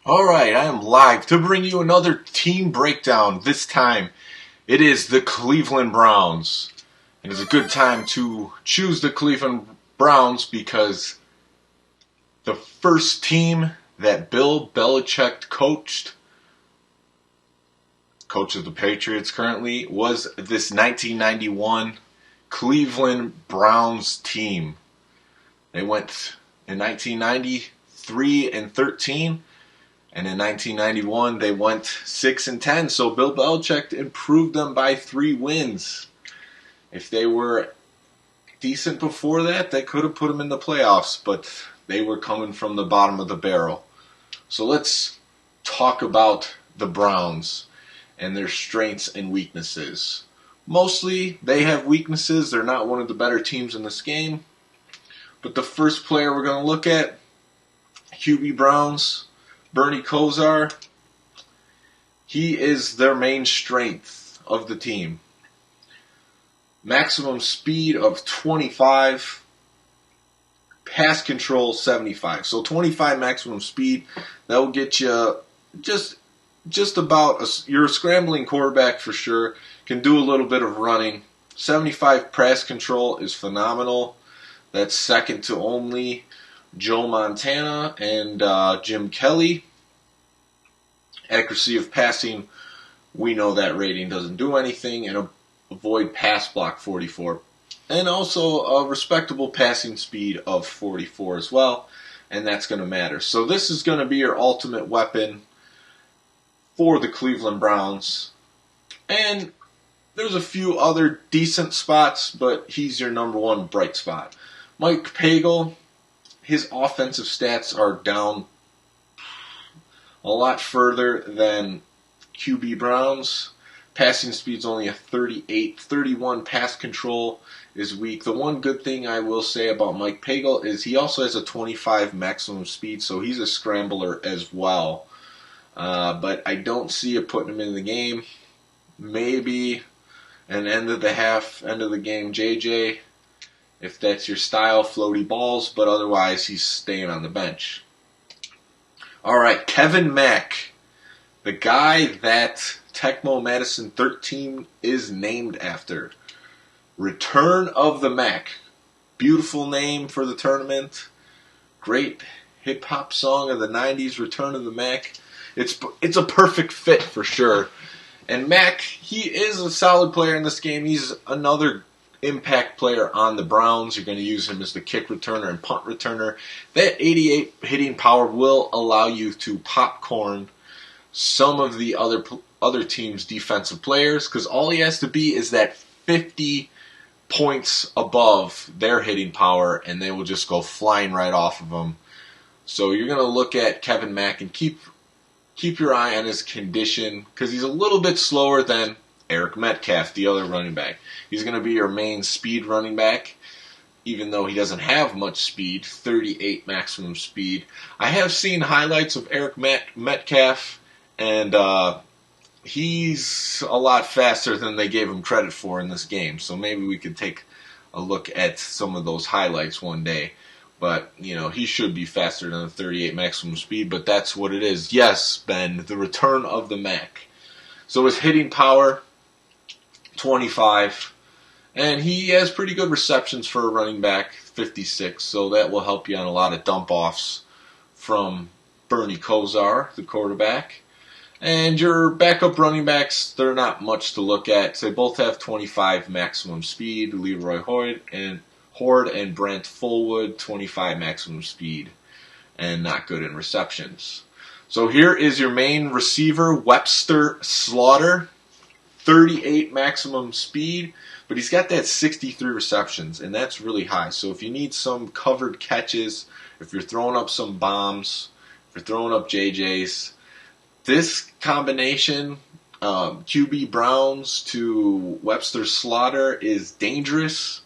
Alright, I am live to bring you another team breakdown. This time, it is the Cleveland Browns. It is a good time to choose the Cleveland Browns because the first team that Bill Belichick coach of the Patriots currently, was this 1991 Cleveland Browns team. They went in 1990 3-13. And in 1991, they went 6-10. So Bill Belichick improved them by 3 wins. If they were decent before that, they could have put them in the playoffs. But they were coming from the bottom of the barrel. So let's talk about the Browns and their strengths and weaknesses. Mostly, they have weaknesses. They're not one of the better teams in this game. But the first player we're going to look at, QB Browns, Bernie Kosar, he is their main strength of the team. Maximum speed of 25, pass control 75. So 25 maximum speed, that will get you just about, you're a scrambling quarterback for sure, can do a little bit of running. 75 pass control is phenomenal. That's second to only Joe Montana and Jim Kelly. Accuracy of passing, we know that rating doesn't do anything, and avoid pass block 44. And also a respectable passing speed of 44 as well, and that's going to matter. So this is going to be your ultimate weapon for the Cleveland Browns. And there's a few other decent spots, but he's your number one bright spot. Mike Kegel, his offensive stats are down a lot further than QB Browns. Passing speed's only a 38. 31 pass control is weak. The one good thing I will say about Mike Kegel is he also has a 25 maximum speed, so he's a scrambler as well. But I don't see it putting him in the game. Maybe an end of the half, end of the game JJ, if that's your style, floaty balls, but otherwise he's staying on the bench. Alright, Kevin Mack, the guy that Tecmo Madison 13 is named after. Return of the Mack. Beautiful name for the tournament. Great hip-hop song of the 90s, Return of the Mack. It's a perfect fit for sure. And Mack, he is a solid player in this game. He's another impact player on the Browns. You're going to use him as the kick returner and punt returner. That 88 hitting power will allow you to popcorn some of the other team's defensive players, because all he has to be is that 50 points above their hitting power, and they will just go flying right off of him. So you're going to look at Kevin Mack and keep your eye on his condition, because he's a little bit slower than Eric Metcalf, the other running back. He's going to be your main speed running back, even though he doesn't have much speed, 38 maximum speed. I have seen highlights of Eric Metcalf, and he's a lot faster than they gave him credit for in this game. So maybe we could take a look at some of those highlights one day. But, he should be faster than the 38 maximum speed, but that's what it is. Yes, Ben, the return of the Mack. So his hitting power, 25. And he has pretty good receptions for a running back, 56. So that will help you on a lot of dump-offs from Bernie Kosar, the quarterback. And your backup running backs, they're not much to look at. They both have 25 maximum speed. Leroy Hoard and Brent Fullwood, 25 maximum speed. And not good in receptions. So here is your main receiver, Webster Slaughter, 38 maximum speed, but he's got that 63 receptions, and that's really high. So if you need some covered catches, if you're throwing up some bombs, if you're throwing up JJs, this combination, QB Browns to Webster Slaughter, is dangerous,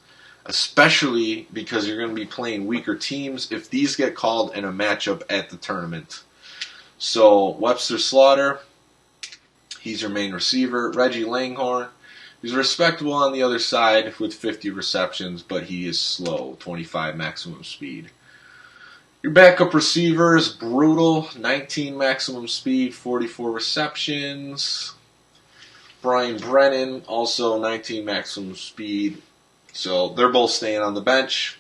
especially because you're going to be playing weaker teams if these get called in a matchup at the tournament. So Webster Slaughter, he's your main receiver. Reggie Langhorne, he's respectable on the other side with 50 receptions, but he is slow, 25 maximum speed. Your backup receiver is brutal. 19 maximum speed, 44 receptions. Brian Brennan, also 19 maximum speed. So they're both staying on the bench.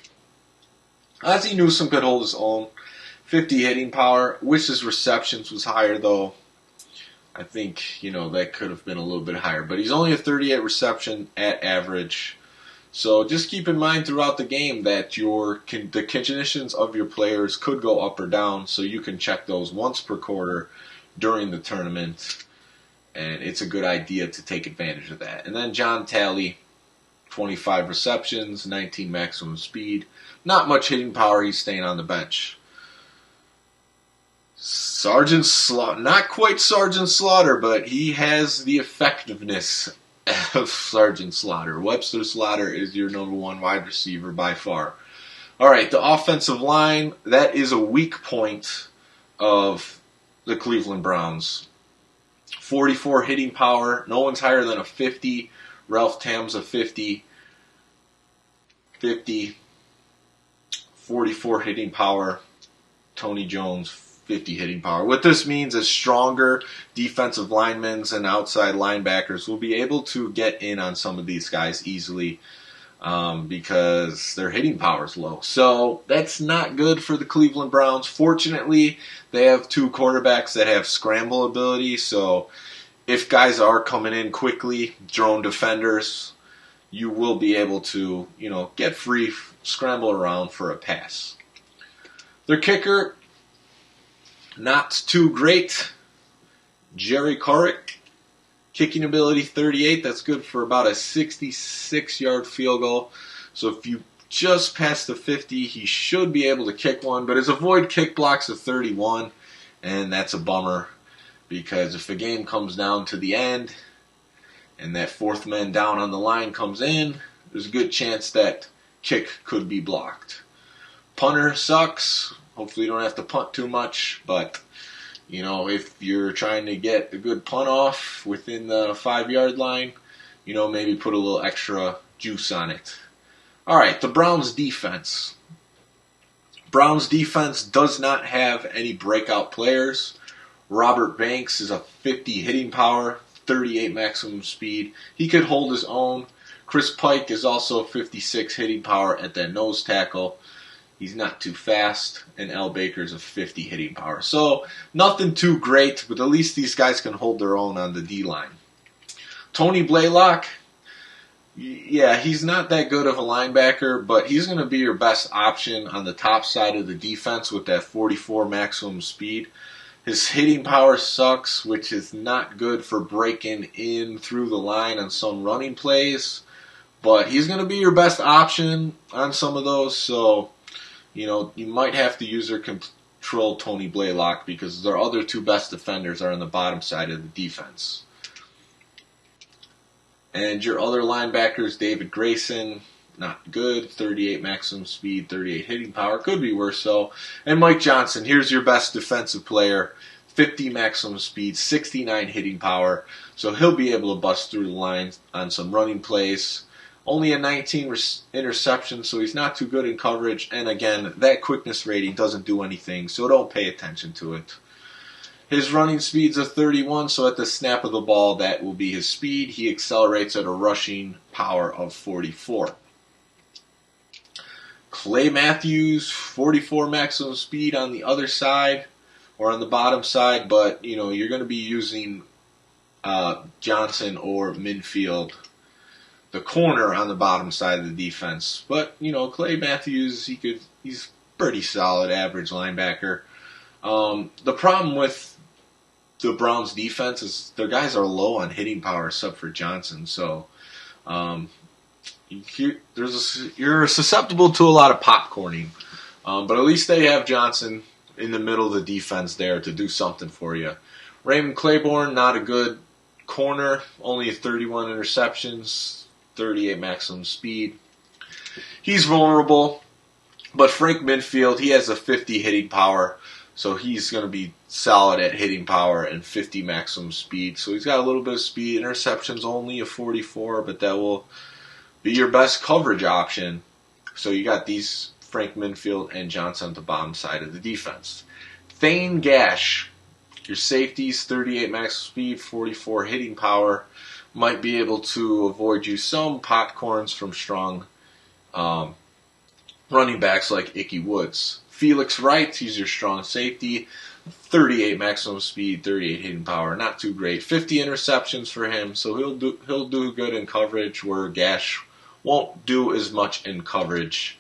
Ozzie Newsome could hold his own. 50 hitting power. Wish his receptions was higher, though. I think, that could have been a little bit higher. But he's only a 38 reception at average. So just keep in mind throughout the game that the conditions of your players could go up or down, so you can check those once per quarter during the tournament. And it's a good idea to take advantage of that. And then John Talley, 25 receptions, 19 maximum speed. Not much hitting power, he's staying on the bench. Sergeant Slaughter, not quite Sergeant Slaughter, but he has the effectiveness of Sergeant Slaughter. Webster Slaughter is your number one wide receiver by far. All right, the offensive line, that is a weak point of the Cleveland Browns. 44 hitting power. No one's higher than a 50. Ralph Tam's a 50. 50. 44 hitting power. Tony Jones, 50 hitting power. What this means is stronger defensive linemen and outside linebackers will be able to get in on some of these guys easily because their hitting power is low. So that's not good for the Cleveland Browns. Fortunately, they have two quarterbacks that have scramble ability. So if guys are coming in quickly, drone defenders, you will be able to, get free, scramble around for a pass. Their kicker, not too great. Jerry Corrick, kicking ability 38. That's good for about a 66-yard field goal. So if you just pass the 50, he should be able to kick one. But his avoid kick blocks a 31, and that's a bummer because if the game comes down to the end and that fourth man down on the line comes in, there's a good chance that kick could be blocked. Punter sucks. Hopefully you don't have to punt too much, but if you're trying to get a good punt off within the 5-yard line, maybe put a little extra juice on it. All right, the Browns defense. Browns defense does not have any breakout players. Robert Banks is a 50 hitting power, 38 maximum speed. He could hold his own. Chris Pike is also 56 hitting power at that nose tackle. He's not too fast, and Al Baker's a 50 hitting power. So nothing too great, but at least these guys can hold their own on the D-line. Tony Blaylock, yeah, he's not that good of a linebacker, but he's going to be your best option on the top side of the defense with that 44 maximum speed. His hitting power sucks, which is not good for breaking in through the line on some running plays, but he's going to be your best option on some of those, so you might have to use or control Tony Blaylock because their other two best defenders are on the bottom side of the defense. And your other linebackers, David Grayson, not good. 38 maximum speed, 38 hitting power. Could be worse, though. And Mike Johnson, here's your best defensive player. 50 maximum speed, 69 hitting power. So he'll be able to bust through the line on some running plays. Only a 19 interception, so he's not too good in coverage. And again, that quickness rating doesn't do anything, so don't pay attention to it. His running speed's a 31, so at the snap of the ball, that will be his speed. He accelerates at a rushing power of 44. Clay Matthews, 44 maximum speed on the other side, or on the bottom side, but you're going to be using Johnson or Minnifield, the corner on the bottom side of the defense. But, Clay Matthews, he's pretty solid, average linebacker. The problem with the Browns defense is their guys are low on hitting power except for Johnson. So you're susceptible to a lot of popcorning. But at least they have Johnson in the middle of the defense there to do something for you. Raymond Claiborne, not a good corner, only 31 interceptions. 38 maximum speed. He's vulnerable, but Frank Minnifield, he has a 50 hitting power, so he's going to be solid at hitting power and 50 maximum speed. So he's got a little bit of speed. Interceptions only a 44, but that will be your best coverage option. So you got these Frank Minnifield, and Johnson on the bottom side of the defense. Thane Gash, your safeties, 38 max speed, 44 hitting power, might be able to avoid you some popcorns from strong running backs like Ickey Woods. Felix Wright, he's your strong safety, 38 maximum speed, 38 hitting power, not too great. 50 interceptions for him, so he'll do good in coverage where Gash won't do as much in coverage.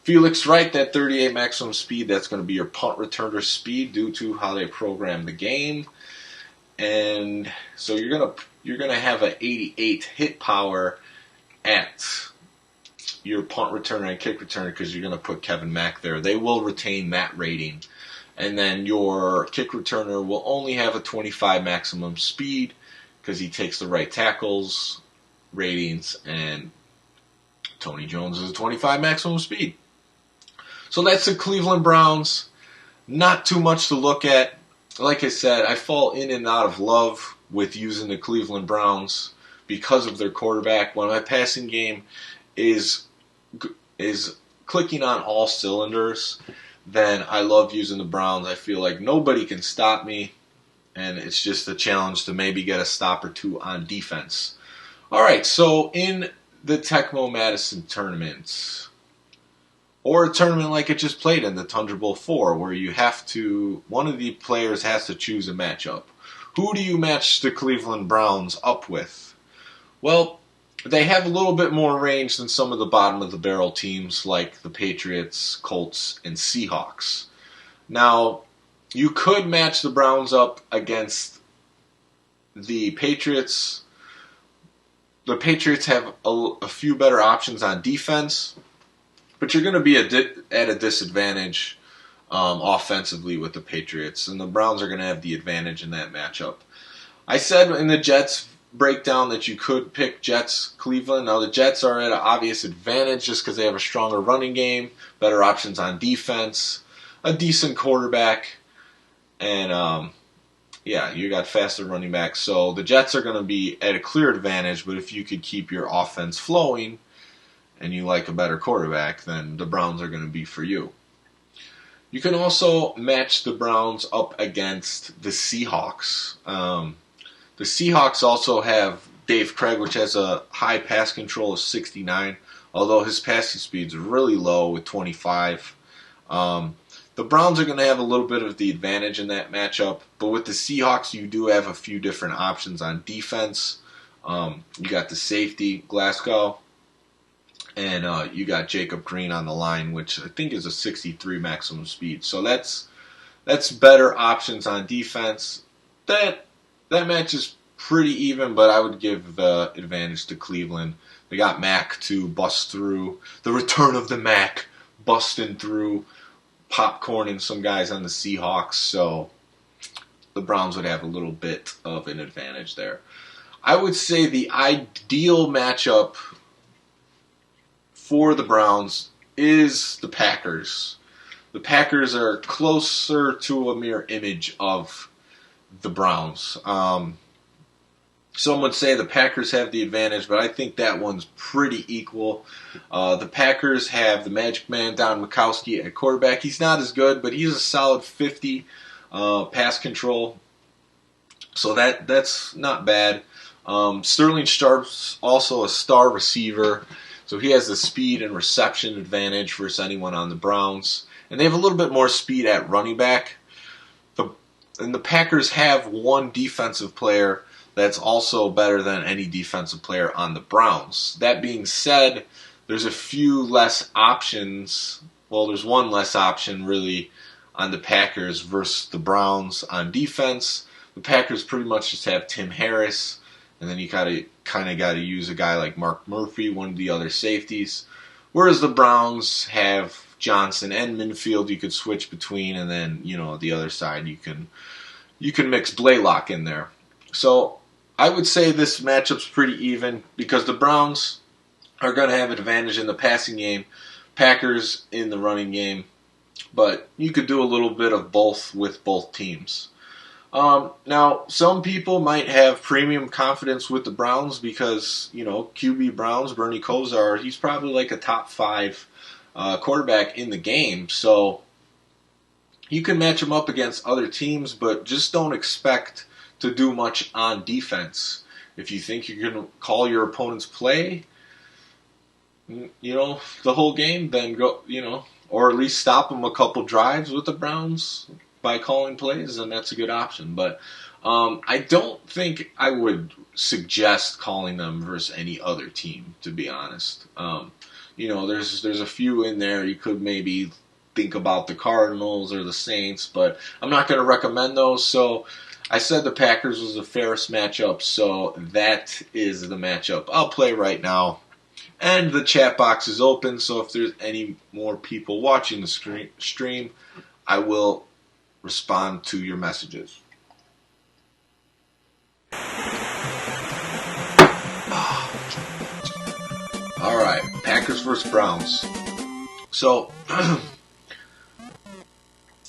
Felix Wright, that 38 maximum speed, that's going to be your punt returner speed due to how they program the game. And so you're gonna have an 88 hit power at your punt returner and kick returner because you're going to put Kevin Mack there. They will retain that rating. And then your kick returner will only have a 25 maximum speed because he takes the right tackles ratings, and Tony Jones is a 25 maximum speed. So that's the Cleveland Browns. Not too much to look at. Like I said, I fall in and out of love with using the Cleveland Browns because of their quarterback. When my passing game is clicking on all cylinders, then I love using the Browns. I feel like nobody can stop me, and it's just a challenge to maybe get a stop or two on defense. All right, so in the Tecmo Madison tournament, or a tournament like it just played in, the Tundra Bowl 4, where one of the players has to choose a matchup. Who do you match the Cleveland Browns up with? Well, they have a little bit more range than some of the bottom-of-the-barrel teams like the Patriots, Colts, and Seahawks. Now, you could match the Browns up against the Patriots. The Patriots have a few better options on defense, but you're going to be at a disadvantage offensively with the Patriots, and the Browns are going to have the advantage in that matchup. I said in the Jets breakdown that you could pick Jets Cleveland. Now the Jets are at an obvious advantage just because they have a stronger running game, better options on defense, a decent quarterback, and you got faster running backs. So the Jets are going to be at a clear advantage, but if you could keep your offense flowing and you like a better quarterback, then the Browns are going to be for you. You can also match the Browns up against the Seahawks. The Seahawks also have Dave Craig, which has a high pass control of 69, although his passing speed is really low with 25. The Browns are going to have a little bit of the advantage in that matchup, but with the Seahawks, you do have a few different options on defense. You got the safety, Glasgow, and you got Jacob Green on the line, which I think is a 63 maximum speed. So that's better options on defense. That match is pretty even, but I would give the advantage to Cleveland. They got Mack to bust through. The return of the Mack, busting through, popcorning some guys on the Seahawks. So the Browns would have a little bit of an advantage there. I would say the ideal matchup for the Browns is the Packers. The Packers are closer to a mirror image of the Browns. Some would say the Packers have the advantage, but I think that one's pretty equal. The Packers have the Magic Man, Don Majkowski, at quarterback. He's not as good, but he's a solid 50 pass control. So that's not bad. Sterling Sharp's also a star receiver, so he has the speed and reception advantage versus anyone on the Browns. And they have a little bit more speed at running back. And the Packers have one defensive player that's also better than any defensive player on the Browns. That being said, there's a few less options. Well, there's one less option, really, on the Packers versus the Browns on defense. The Packers pretty much just have Tim Harris, and then you kind of got to use a guy like Mark Murphy, one of the other safeties. Whereas the Browns have Johnson and Minnifield you could switch between, and then the other side you can mix Blaylock in there. So I would say this matchup's pretty even because the Browns are going to have an advantage in the passing game, Packers in the running game, but you could do a little bit of both with both teams. Now, some people might have premium confidence with the Browns because, QB Browns, Bernie Kosar, he's probably like a top 5 quarterback in the game. So you can match him up against other teams, but just don't expect to do much on defense. If you think you're going to call your opponent's play, the whole game, then go, or at least stop them a couple drives with the Browns by calling plays, and that's a good option. But I don't think I would suggest calling them versus any other team, to be honest. There's a few in there. You could maybe think about the Cardinals or the Saints, but I'm not going to recommend those. So I said the Packers was the fairest matchup, so that is the matchup I'll play right now. And the chat box is open, so if there's any more people watching the stream, I will respond to your messages. Alright, Packers versus Browns. So,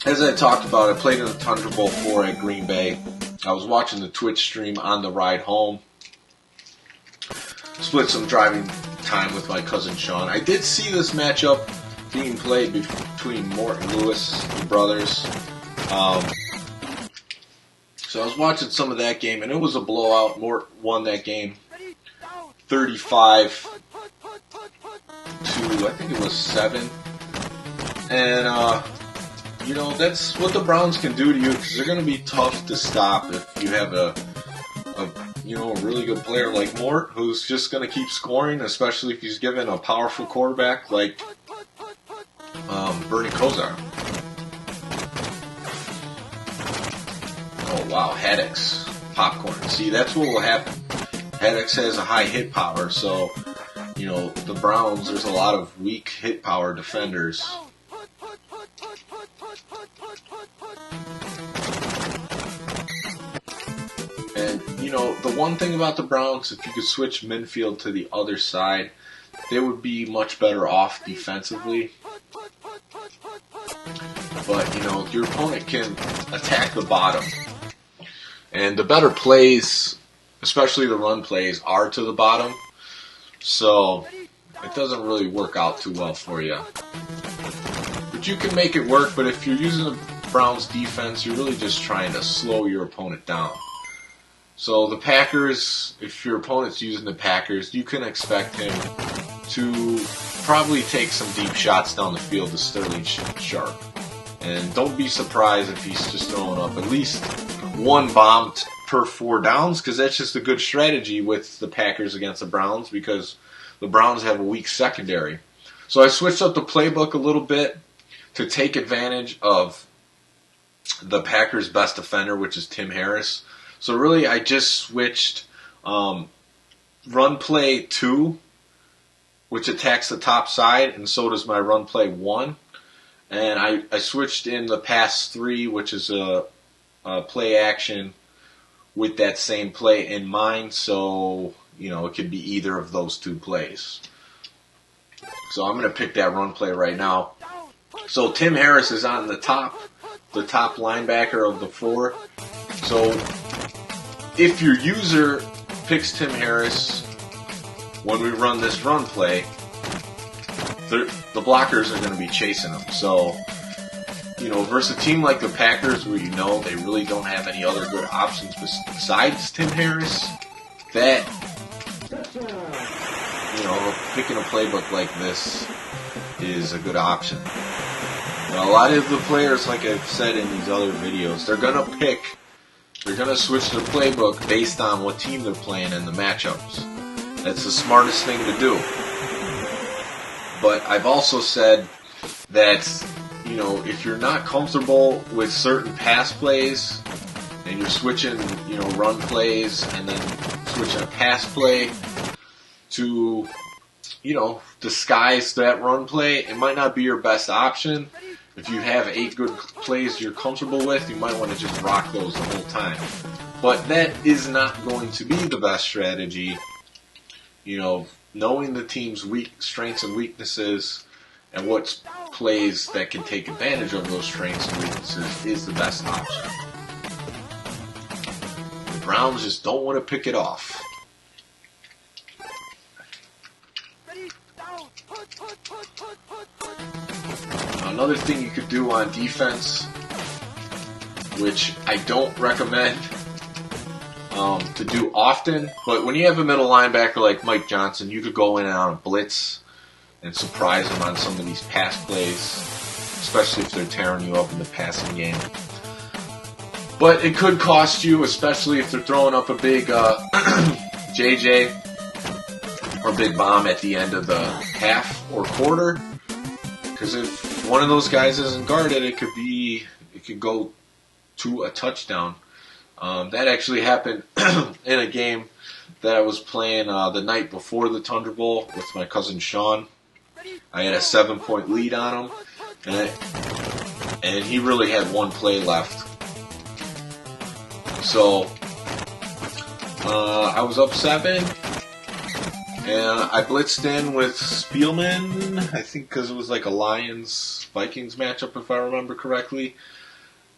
as I talked about, I played in the Tundra Bowl 4 at Green Bay. I was watching the Twitch stream on the ride home. Split some driving time with my cousin Sean. I did see this matchup being played between Morton Lewis, the brothers. So I was watching some of that game, and it was a blowout. Mort won that game 35 to, I think it was 7. And, that's what the Browns can do to you, because they're going to be tough to stop if you have a really good player like Mort, who's just going to keep scoring, especially if he's given a powerful quarterback like Bernie Kosar. Oh, wow, Haddix. Popcorn. See, that's what will happen. Haddix has a high hit power, so, the Browns, there's a lot of weak hit power defenders. And, the one thing about the Browns, if you could switch Minnifield to the other side, they would be much better off defensively. But, your opponent can attack the bottom. And the better plays, especially the run plays, are to the bottom. So, it doesn't really work out too well for you. But you can make it work, but if you're using the Browns defense, you're really just trying to slow your opponent down. So the Packers, if your opponent's using the Packers, you can expect him to probably take some deep shots down the field to Sterling Sharp. And don't be surprised if he's just throwing up at least one bomb per 4 downs, because that's just a good strategy with the Packers against the Browns, because the Browns have a weak secondary. So I switched up the playbook a little bit to take advantage of the Packers' best defender, which is Tim Harris. So really, I just switched run play 2, which attacks the top side, and so does my run play 1. And I switched in the pass 3, which is a play action with that same play in mind. So, it could be either of those 2 plays. So I'm going to pick that run play right now. So Tim Harris is on the top linebacker of the 4. So if your user picks Tim Harris when we run this run play, the blockers are going to be chasing him. So, versus a team like the Packers, where they really don't have any other good options besides Tim Harris, that, picking a playbook like this is a good option. Now, a lot of the players, like I've said in these other videos, they're going to switch their playbook based on what team they're playing and the matchups. That's the smartest thing to do. But I've also said that, if you're not comfortable with certain pass plays, and you're switching, run plays, and then switching a pass play to, disguise that run play, it might not be your best option. If you have 8 good plays you're comfortable with, you might want to just rock those the whole time. But that is not going to be the best strategy. Knowing the team's strengths and weaknesses and what plays that can take advantage of those strengths and weaknesses is the best option. The Browns just don't want to pick it off. Another thing you could do on defense, which I don't recommend to do often, but when you have a middle linebacker like Mike Johnson, you could go in and on a blitz and surprise him on some of these pass plays, especially if they're tearing you up in the passing game. But it could cost you, especially if they're throwing up a big JJ or big bomb at the end of the half or quarter. Because if one of those guys isn't guarded, it could go to a touchdown. That actually happened in a game that I was playing the night before the Thunder Bowl with my cousin Sean. I had a 7-point lead on him, and he really had one play left. So I was up 7, and I blitzed in with Spielman, I think because it was like a Lions-Vikings matchup, if I remember correctly.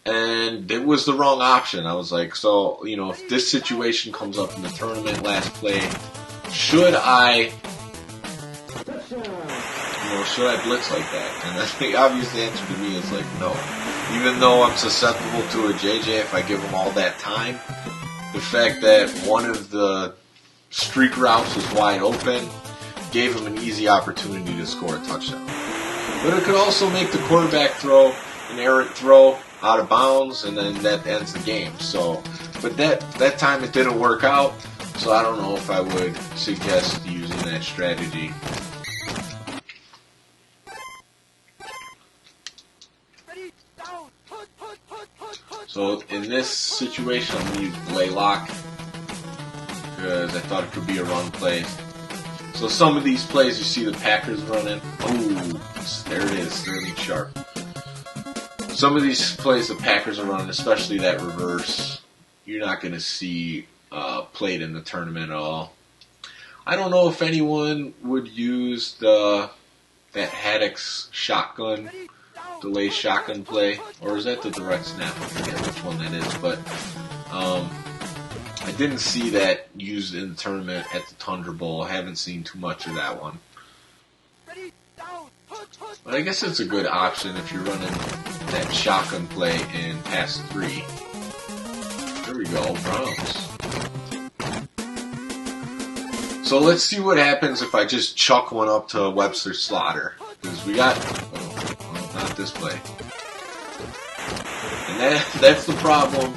And it was the wrong option. I was like, so, if this situation comes up in the tournament, last play, should I blitz like that? And the obvious answer to me is like, no. Even though I'm susceptible to a JJ if I give him all that time, the fact that one of the streak routes was wide open gave him an easy opportunity to score a touchdown. But it could also make the quarterback throw an errant throw out of bounds, and then that ends the game. So, but that time it didn't work out, so I don't know if I would suggest using that strategy. So in this situation, I'm going to use Blaylock because I thought it could be a run play. So some of these plays you see the Packers running. Oh, there it is, Sterling Sharp. Some of these plays the Packers are running, especially that reverse, you're not going to see played in the tournament at all. I don't know if anyone would use that Haddock's shotgun, delay shotgun play, or is that the direct snap? I forget which one that is, but I didn't see that used in the tournament at the Thunder Bowl. I haven't seen too much of that one. But I guess it's a good option if you're running that shotgun play in pass 3. There we go, Browns. So let's see what happens if I just chuck one up to Webster Slaughter. Because we got... Oh, not this play. And that's the problem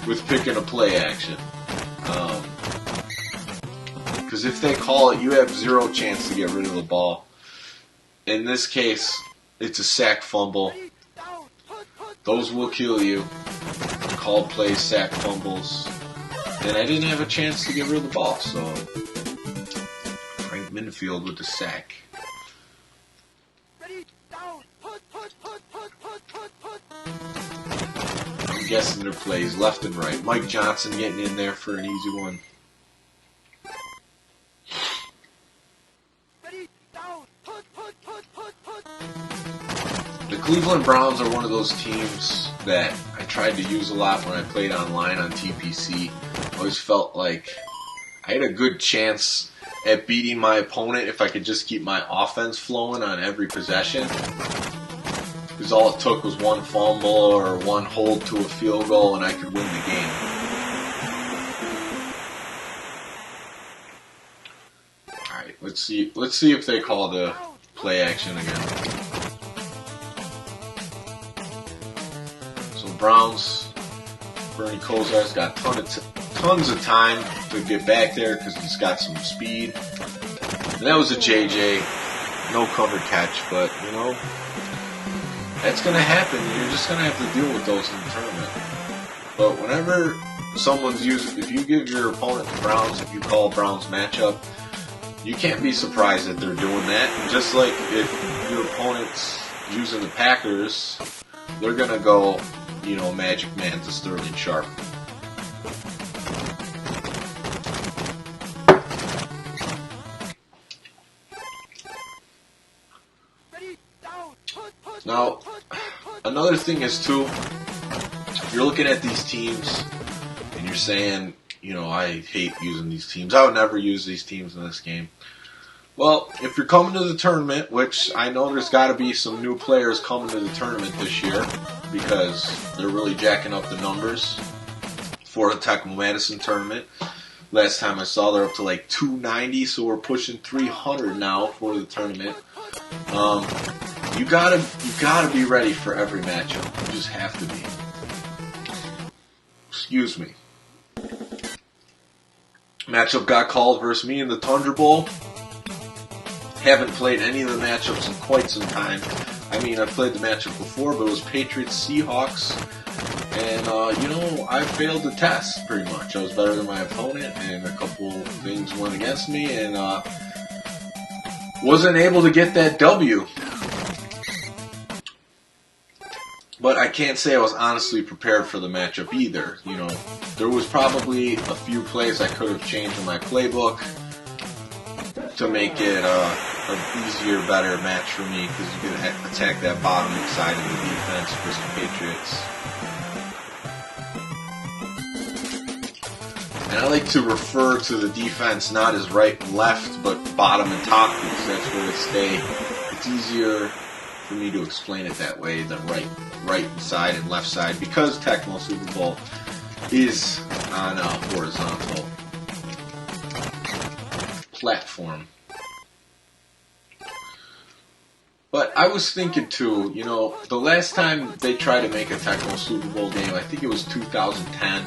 with picking a play action. Because if they call it, you have zero chance to get rid of the ball. In this case, it's a sack fumble. Those will kill you. Called plays, sack fumbles. And I didn't have a chance to get rid of the ball, so Frank Minnifield with the sack. I'm guessing their plays left and right. Mike Johnson getting in there for an easy one. The Cleveland Browns are one of those teams that I tried to use a lot when I played online on TPC. I always felt like I had a good chance at beating my opponent if I could just keep my offense flowing on every possession. Because all it took was one fumble or one hold to a field goal and I could win the game. Alright, let's see if they call the play action again. Browns, Bernie Kosar's got tons of time to get back there because he's got some speed. And that was a JJ, no cover catch, but that's going to happen. You're just going to have to deal with those in the tournament. But whenever someone's if you give your opponent the Browns, if you call Browns matchup, you can't be surprised that they're doing that. Just like if your opponent's using the Packers, they're going to go Magic Man to Sterling Sharp. Now, another thing is too, if you're looking at these teams and you're saying, I hate using these teams. I would never use these teams in this game. Well, if you're coming to the tournament, which I know there's got to be some new players coming to the tournament this year because they're really jacking up the numbers for the Tecmo Madison tournament. Last time I saw, they're up to like 290, so we're pushing 300 now for the tournament. You gotta be ready for every matchup. You just have to be. Excuse me. Matchup got called versus me in the Tundra Bowl. Haven't played any of the matchups in quite some time. I mean, I've played the matchup before, but it was Patriots Seahawks. And, I failed the test, pretty much. I was better than my opponent, and a couple things went against me, and wasn't able to get that W. But I can't say I was honestly prepared for the matchup either. There was probably a few plays I could have changed in my playbook to make it an easier, better match for me, because you can attack that bottom side of the defense versus the Patriots. And I like to refer to the defense not as right and left, but bottom and top, because that's where they stay. It's easier for me to explain it that way than right side and left side, because Tecmo Super Bowl is on a horizontal platform. But I was thinking too, the last time they tried to make a Tecmo Super Bowl game, I think it was 2010.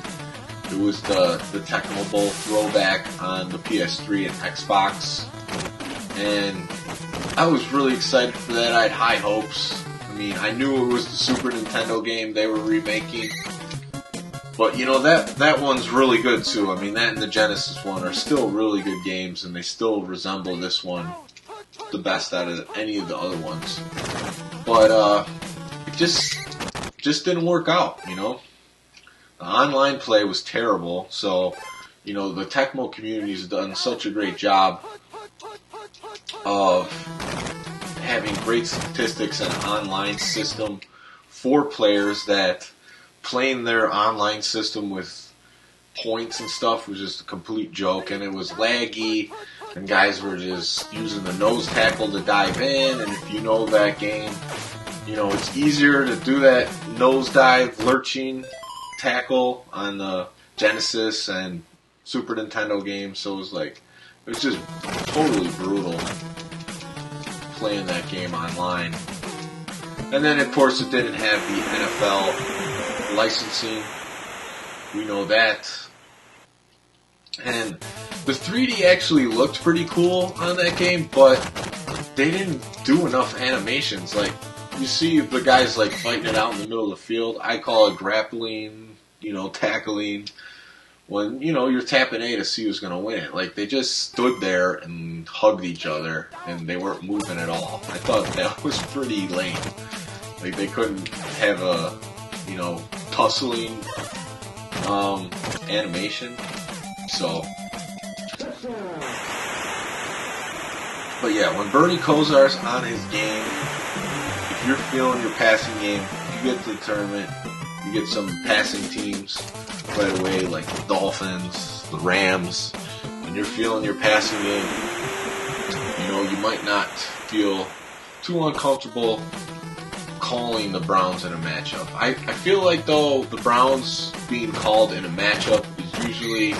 It was the Tecmo Bowl throwback on the PS3 and Xbox. And I was really excited for that. I had high hopes. I mean, I knew it was the Super Nintendo game they were remaking. But, that one's really good too. I mean, that and the Genesis one are still really good games, and they still resemble this one the best out of any of the other ones. But, it just didn't work out, The online play was terrible, so, the Tecmo community's done such a great job of having great statistics and online system for players that playing their online system with points and stuff was just a complete joke, and it was laggy, and guys were just using the nose tackle to dive in, and if you know that game, it's easier to do that nose dive lurching tackle on the Genesis and Super Nintendo games, so it was just totally brutal playing that game online. And then, of course, it didn't have the NFL licensing. We know that. And the 3D actually looked pretty cool on that game, but they didn't do enough animations. Like, you see the guys, fighting it out in the middle of the field. I call it grappling, tackling. When, you're tapping A to see who's going to win it. They just stood there and hugged each other, and they weren't moving at all. I thought that was pretty lame. They couldn't have a, tussling animation. So. But yeah, when Bernie Kosar's on his game, if you're feeling your passing game, if you get to the tournament, you get some passing teams right away, like the Dolphins, the Rams, and you're feeling your passing game, you might not feel too uncomfortable calling the Browns in a matchup. I feel like, though, the Browns being called in a matchup is usually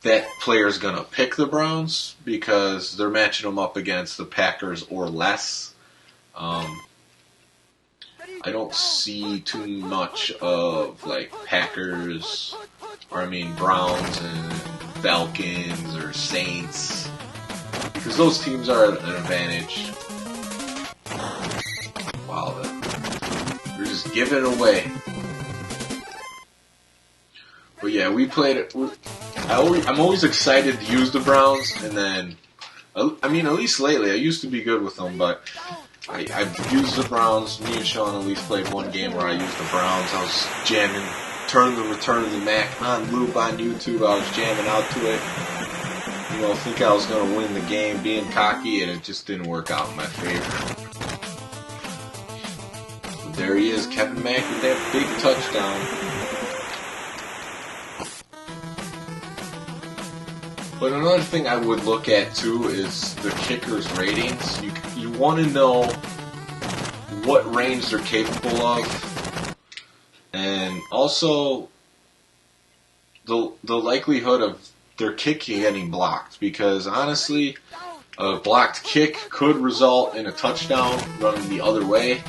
that player's going to pick the Browns because they're matching them up against the Packers or less. I don't see too much of Packers, Browns and Falcons or Saints, because those teams are at an advantage. Wow, they're just giving it away. But yeah, we played it. I'm always excited to use the Browns, and then, at least lately, I used to be good with them, but I've used the Browns. Me and Sean at least played one game where I used the Browns. I was jamming, turned the Return of the Mack on loop on YouTube. I was jamming out to it. Think I was going to win the game, being cocky, and it just didn't work out in my favor. But there he is, Kevin Mack with that big touchdown. But another thing I would look at too is the kickers' ratings. You want to know what range they're capable of, and also the likelihood of their kick getting blocked. Because honestly, a blocked kick could result in a touchdown running the other way.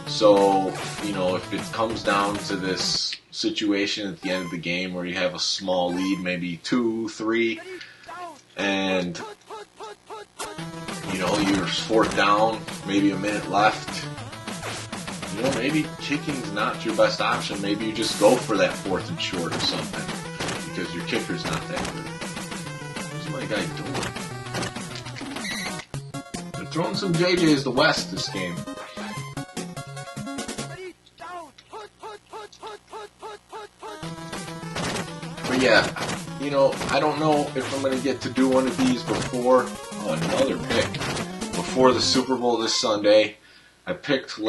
So, if it comes down to this situation at the end of the game where you have a small lead, maybe 2, 3, and, you're fourth down, maybe a minute left, maybe kicking's not your best option. Maybe you just go for that 4th and short or something, because your kicker's not that good. What's my guy doing? They're throwing some JJs to West this game. But yeah, I don't know if I'm going to get to do one of these before, another pick, before the Super Bowl this Sunday. I picked 2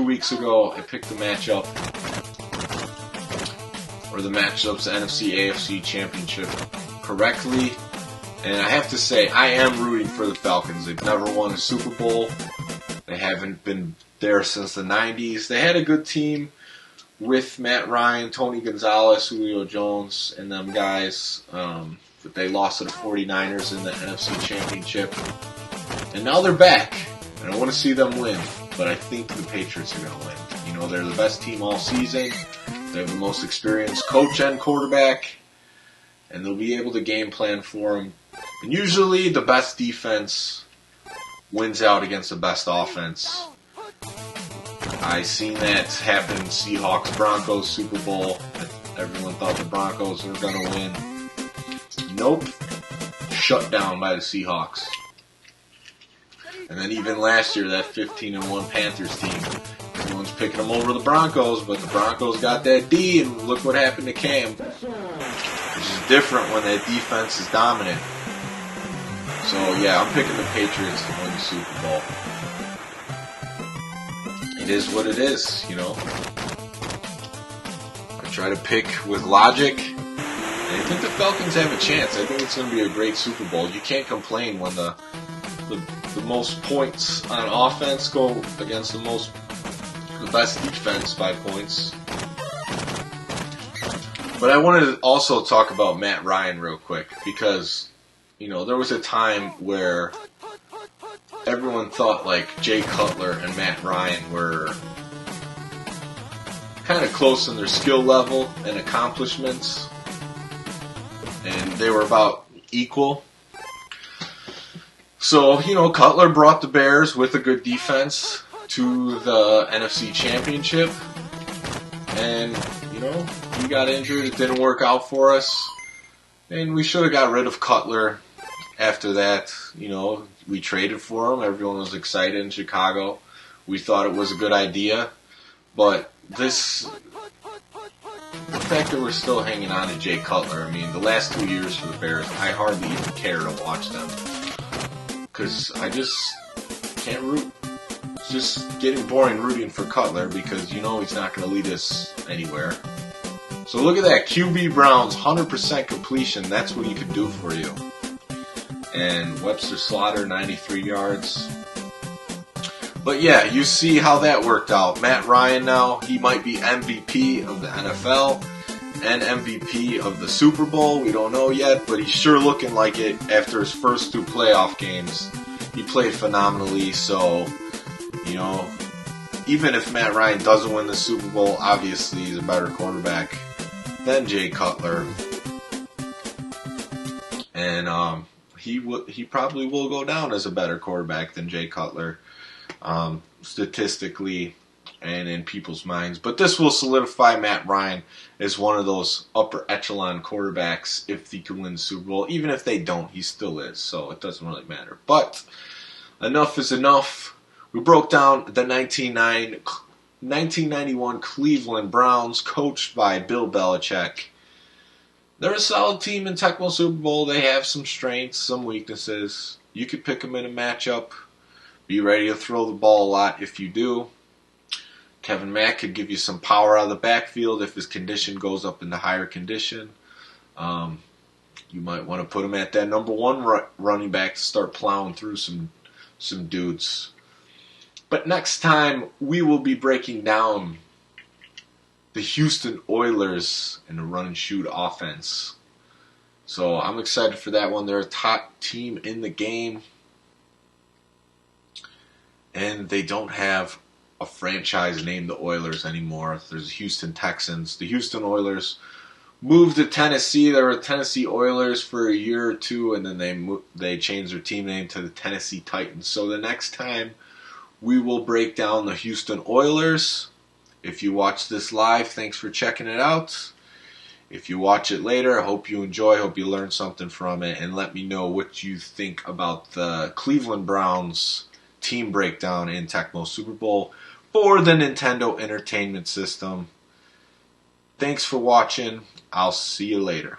weeks ago, I picked the matchups, NFC, AFC Championship correctly. And I have to say, I am rooting for the Falcons. They've never won a Super Bowl. They haven't been there since the 90s. They had a good team with Matt Ryan, Tony Gonzalez, Julio Jones, and them guys. But they lost to the 49ers in the NFC Championship. And now they're back. And I want to see them win. But I think the Patriots are going to win. They're the best team all season. They have the most experienced coach and quarterback. And they'll be able to game plan for them. And usually the best defense wins out against the best offense. I seen that happen in Seahawks Broncos Super Bowl. Everyone thought the Broncos were going to win. Nope. Shut down by the Seahawks. And then even last year, that 15-1 Panthers team, everyone's picking them over the Broncos, but the Broncos got that D, and look what happened to Cam. Which is different when that defense is dominant. So yeah, I'm picking the Patriots to win the Super Bowl. It is what it is, I try to pick with logic, and I think the Falcons have a chance. I think it's going to be a great Super Bowl. You can't complain when the most points on offense go against the best defense by points. But I wanted to also talk about Matt Ryan real quick, because there was a time where everyone thought like Jay Cutler and Matt Ryan were kind of close in their skill level and accomplishments, and they were about equal. So, Cutler brought the Bears with a good defense to the NFC Championship, and, he got injured. It didn't work out for us, and we should have got rid of Cutler after that. We traded for him. Everyone was excited in Chicago. We thought it was a good idea, but the fact that we're still hanging on to Jay Cutler, the last 2 years for the Bears, I hardly even care to watch them. Because I just can't root. It's just getting boring rooting for Cutler, because he's not going to lead us anywhere. So look at that. QB Browns, 100% completion. That's what he could do for you. And Webster Slaughter, 93 yards. But yeah, you see how that worked out. Matt Ryan now, he might be MVP of the NFL and MVP of the Super Bowl. We don't know yet, but he's sure looking like it after his first 2 playoff games. He played phenomenally, so, even if Matt Ryan doesn't win the Super Bowl, obviously he's a better quarterback than Jay Cutler. And he probably will go down as a better quarterback than Jay Cutler, statistically and in people's minds. But this will solidify Matt Ryan as one of those upper echelon quarterbacks if he can win the Super Bowl. Even if they don't, he still is, so it doesn't really matter. But enough is enough. We broke down the 1991 Cleveland Browns, coached by Bill Belichick. They're a solid team in Tecmo Super Bowl. They have some strengths, some weaknesses. You could pick them in a matchup. Be ready to throw the ball a lot if you do. Kevin Mack could give you some power out of the backfield if his condition goes up into higher condition. You might want to put him at that number one running back to start plowing through some dudes. But next time, we will be breaking down the Houston Oilers and the run and shoot offense. So I'm excited for that one. They're a top team in the game. And they don't have a franchise named the Oilers anymore. There's Houston Texans. The Houston Oilers moved to Tennessee. They were Tennessee Oilers for a year or two, and then they changed their team name to the Tennessee Titans. So the next time, we will break down the Houston Oilers. If you watch this live, thanks for checking it out. If you watch it later, I hope you enjoy, hope you learned something from it, and let me know what you think about the Cleveland Browns team breakdown in Tecmo Super Bowl for the Nintendo Entertainment System. Thanks for watching. I'll see you later.